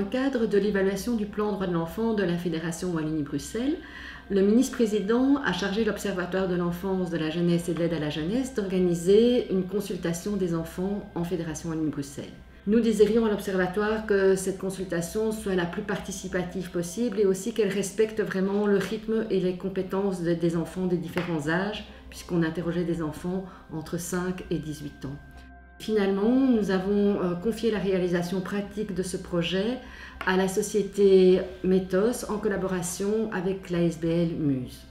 le cadre de l'évaluation du plan droits de l'enfant de la Fédération Wallonie-Bruxelles, le ministre-président a chargé l'Observatoire de l'enfance, de la jeunesse et de l'aide à la jeunesse d'organiser une consultation des enfants en Fédération Wallonie-Bruxelles. Nous désirions à l'Observatoire que cette consultation soit la plus participative possible et aussi qu'elle respecte vraiment le rythme et les compétences des enfants des différents âges, puisqu'on interrogeait des enfants entre 5 et 18 ans. Finalement, nous avons confié la réalisation pratique de ce projet à la société Métos en collaboration avec l'ASBL Muse.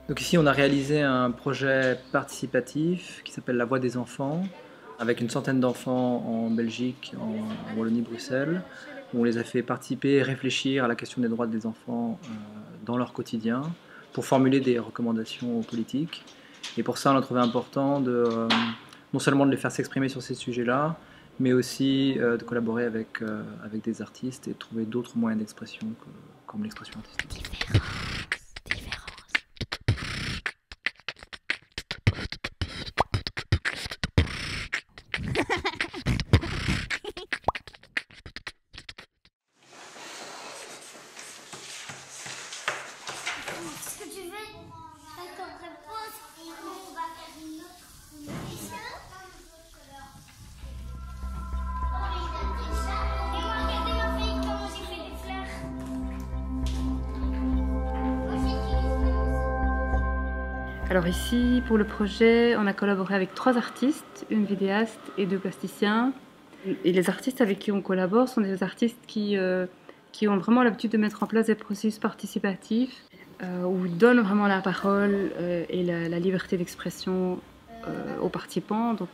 Donc ici, on a réalisé un projet participatif qui s'appelle La Voix des enfants, avec une centaine d'enfants en Belgique, en Wallonie-Bruxelles, où on les a fait participer et réfléchir à la question des droits des enfants dans leur quotidien, pour formuler des recommandations aux politiques. Et pour ça, on a trouvé important non seulement de les faire s'exprimer sur ces sujets-là, mais aussi de collaborer avec des artistes et de trouver d'autres moyens d'expression comme l'expression artistique. Ce que tu veux, fais ton réponse et on va faire une autre mission. Et moi, regardez ma fille, comment j'ai fait des fleurs. Moi, j'utilise. Alors ici, pour le projet, on a collaboré avec 3 artistes, une vidéaste et 2 plasticiens. Et les artistes avec qui on collabore sont des artistes qui ont vraiment l'habitude de mettre en place des processus participatifs où ils donnent vraiment la parole et la liberté d'expression aux participants, donc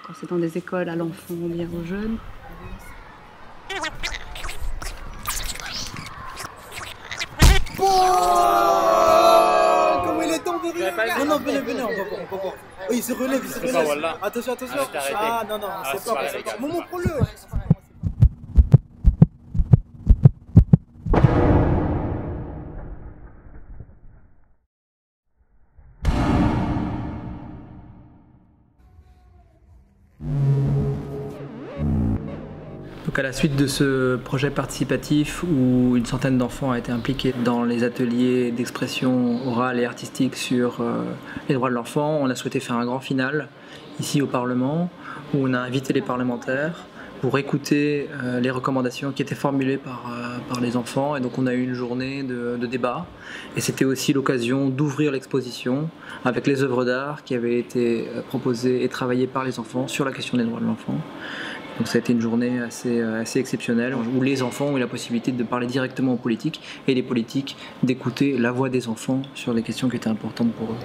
quand c'est dans des écoles, à l'enfant ou bien aux jeunes. Comment il est tombé? Non, venez, on va voir. Oui, il se relève, Attention. Ah non, c'est pas. Maman, prends-le. Donc à la suite de ce projet participatif où une centaine d'enfants a été impliqués dans les ateliers d'expression orale et artistique sur les droits de l'enfant, on a souhaité faire un grand final ici au Parlement où on a invité les parlementaires pour écouter les recommandations qui étaient formulées par les enfants, et donc on a eu une journée de débat et c'était aussi l'occasion d'ouvrir l'exposition avec les œuvres d'art qui avaient été proposées et travaillées par les enfants sur la question des droits de l'enfant. Donc ça a été une journée assez exceptionnelle où les enfants ont eu la possibilité de parler directement aux politiques et les politiques d'écouter la voix des enfants sur les questions qui étaient importantes pour eux.